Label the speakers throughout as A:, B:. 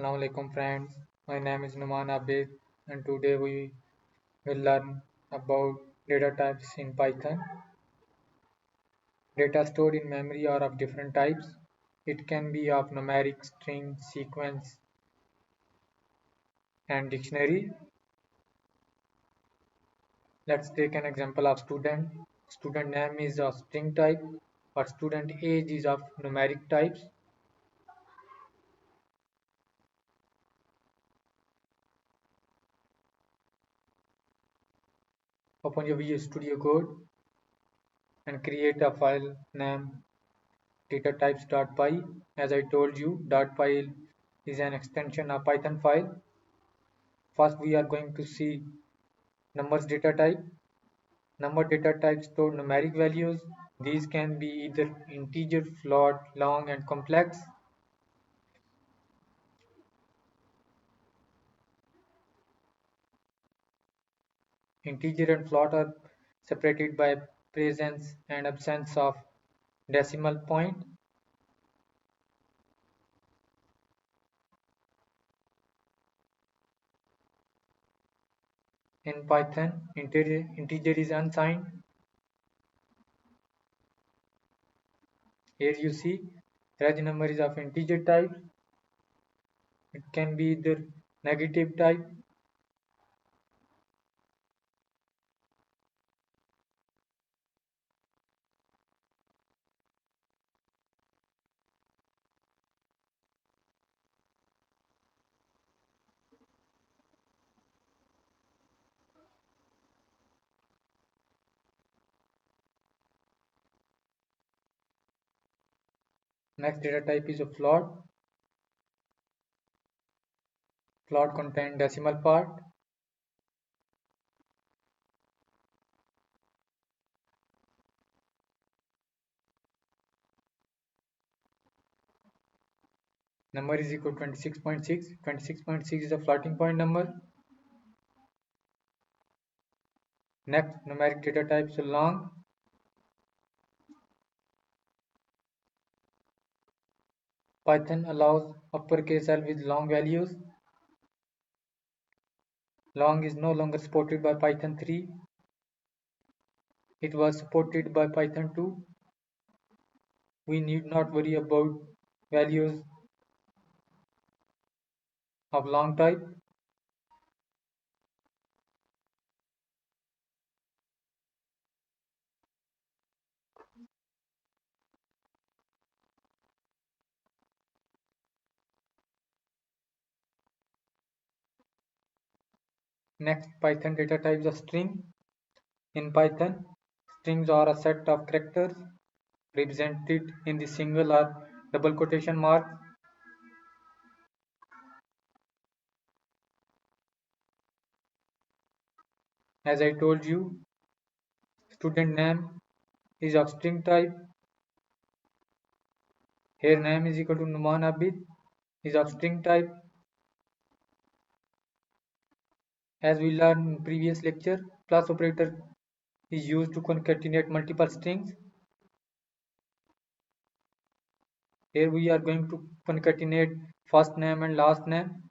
A: Assalamu alaikum friends. My name is Numan Abid and today we will learn about data types in Python. Data stored in memory are of different types. It can be of numeric, string, sequence, and dictionary. Let's take an example of student. Student name is of string type, but student age is of numeric types. Open your Visual Studio Code and create a file named datatypes.py. As I told you, .py is an extension of Python file. First, we are going to see numbers data type. Number data type store numeric values. These can be either integer, float, long, and complex. Integer and float are separated by presence and absence of decimal point. In Python, integer is unsigned. Here you see reg number is of integer type. It can be either negative type. Next data type is a float. Float contain decimal part. Number is equal to 26.6. 26.6 is a floating point number. Next numeric data type is long. Python allows uppercase L with long values. Long is no longer supported by Python 3. It was supported by Python 2. We need not worry about values of long type. Next Python data type is a string. In Python, strings are a set of characters represented in the single or double quotation mark. As I told you, student name is of string type. Here name is equal to Numan Abid is of string type. As we learned in previous lecture, plus operator is used to concatenate multiple strings. Here we are going to concatenate first name and last name.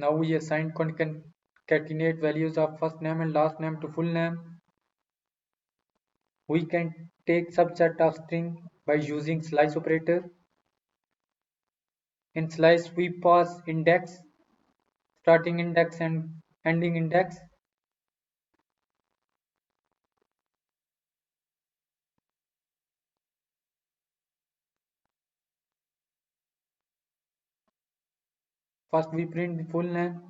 A: Now we assign concatenate values of first name and last name to full name. We can take subset of string by using slice operator. In slice we pass index, starting index and ending index. First we print the full name.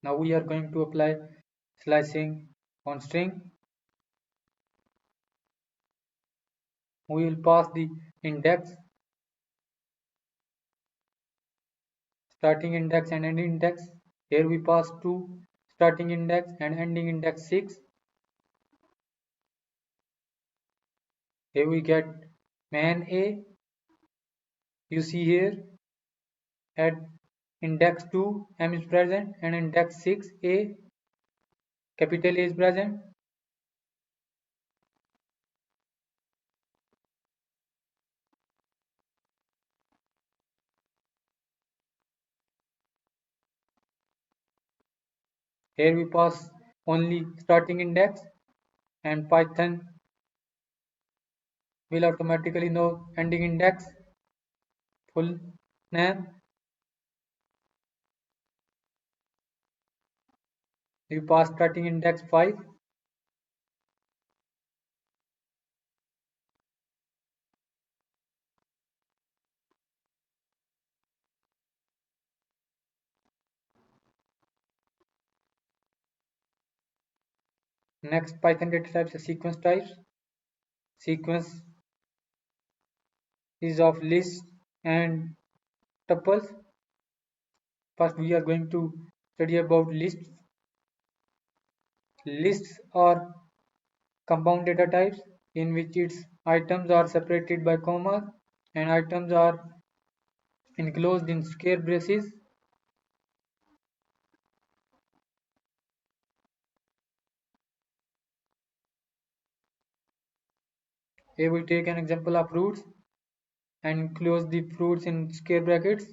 A: Now we are going to apply slicing On string, we will pass the index, starting index and ending index. Here we pass 2 starting index and ending index 6. Here we get man A. You see here at index 2 M is present and index 6 A capital A is present. Here we pass only starting index and Python will automatically know ending index, full name. We pass starting index 5. Next Python data types are sequence types. Sequence is of lists and tuples. First we are going to study about lists. Lists are compound data types in which its items are separated by commas and items are enclosed in square braces. Here we take an example of fruits and enclose the fruits in square brackets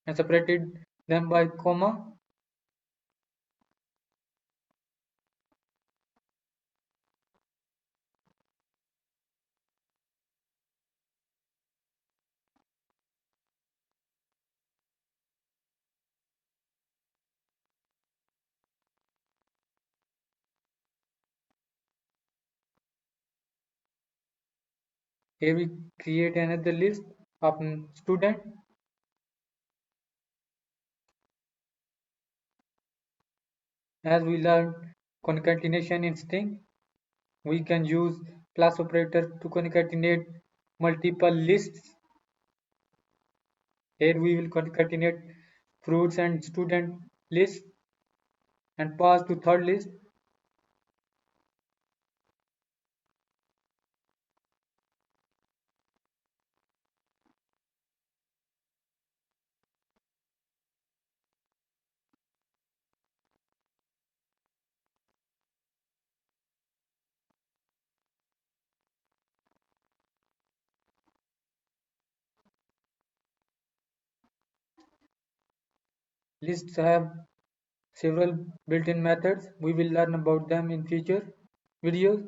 A: and separated them by comma. Here we create another list of student. As we learned concatenation in string, we can use plus operator to concatenate multiple lists. Here we will concatenate fruits and student list and pass to third list. Lists have several built-in methods. We will learn about them in future videos.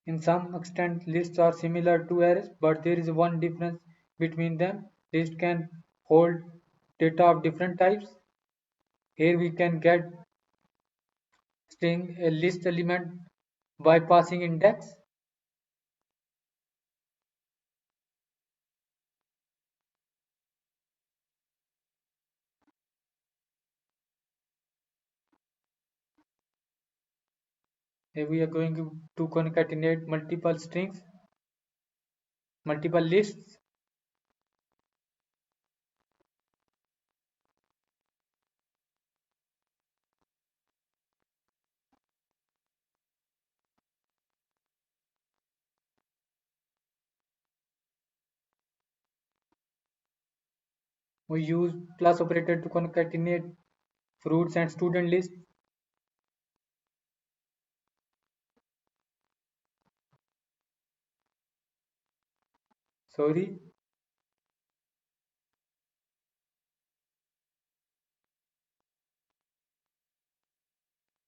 A: In some extent, lists are similar to arrays, but there is one difference between them. Lists can hold data of different types. Here we can get string a list element by passing index. Here we are going to concatenate multiple strings, multiple lists. We use plus operator to concatenate fruits and student lists. Sorry.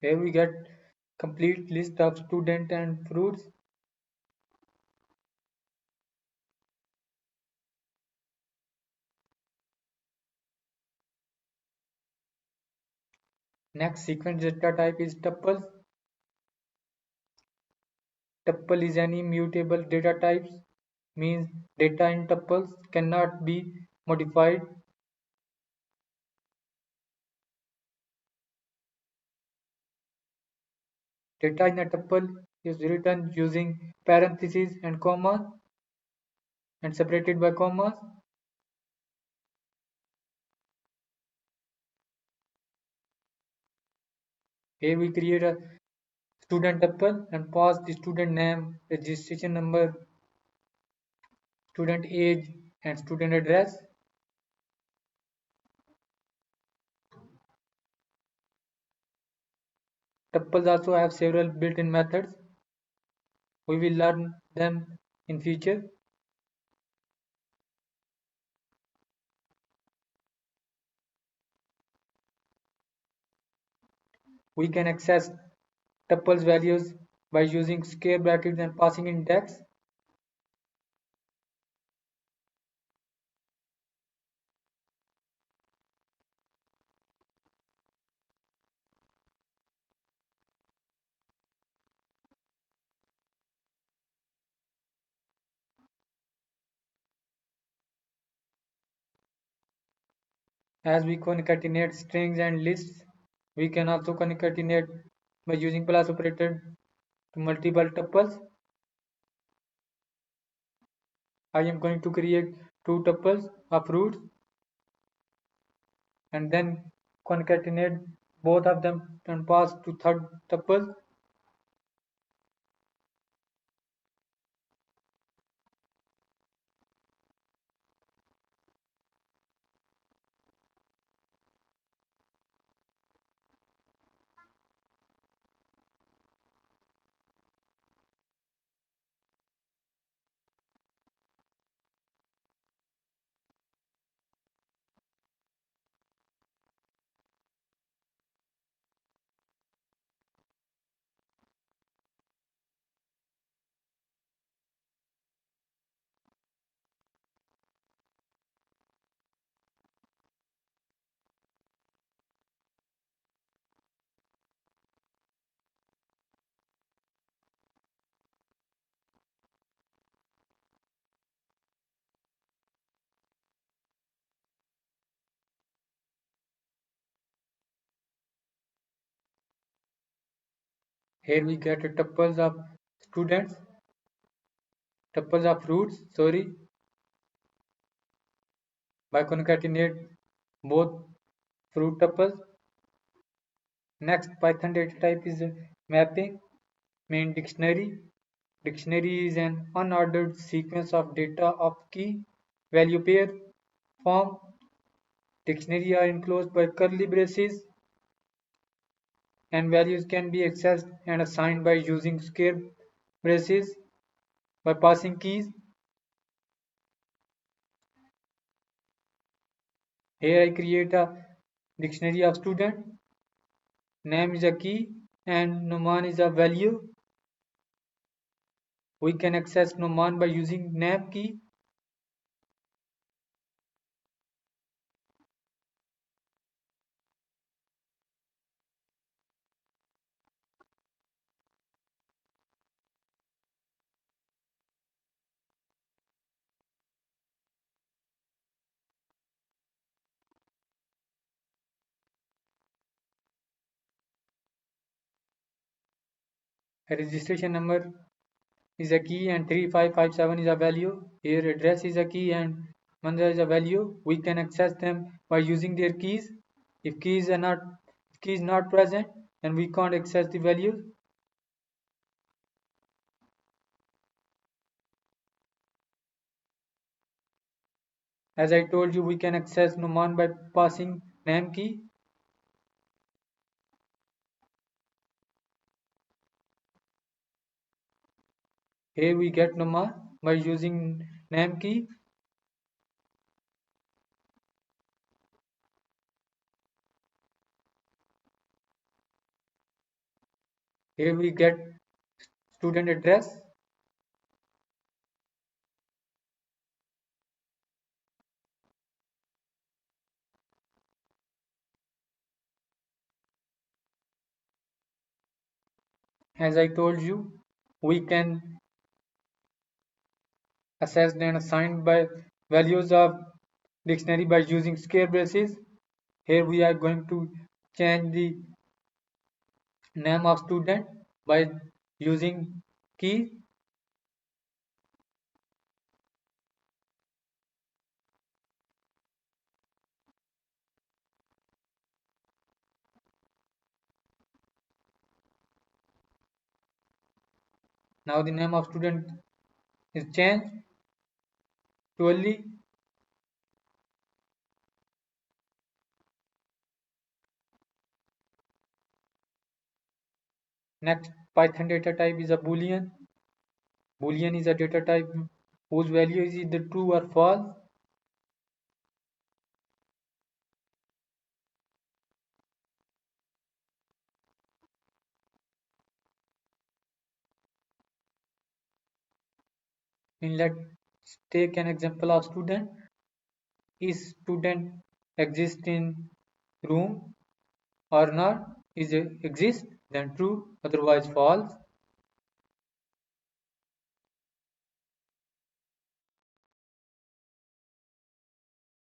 A: Here we get complete list of student and fruits. Next sequence data type is tuple. Tuple is any mutable data types, means data in tuples cannot be modified. Data in a tuple is written using parentheses and commas and separated by commas. Here we create a student tuple and pass the student name, registration number, student age, and student address. Tuples also have several built-in methods. We will learn them in future. We can access tuples values by using square brackets and passing index. As we concatenate strings and lists, we can also concatenate by using plus operator to multiple tuples. I am going to create two tuples of roots and then concatenate both of them and pass to third tuple. Here we get a tuples of students, tuples of roots, sorry, by concatenate both fruit tuples. Next Python data type is mapping. Main dictionary. Dictionary is an unordered sequence of data of key, value pair, form. Dictionary are enclosed by curly braces and values can be accessed and assigned by using square braces by passing keys. Here I create a dictionary of student. Name is a key and Noman is a value. We can access Noman by using name key. A registration number is a key and 3557 is a value. Here address is a key and Mandra is a value. We can access them by using their keys. If key is not present, then we can't access the values. As I told you, we can access Numan by passing name key. Here we get Numan by using name key. Here we get student address. As I told you, we can assess and assign by values of dictionary by using square braces. Here we are going to change the name of student by using key. Now the name of student is changed to Ali. Next Python data type is a boolean. Boolean is a data type whose value is either true or false. And let's take an example of student. Is student exist in room or not? Is it exist? Then true, otherwise false.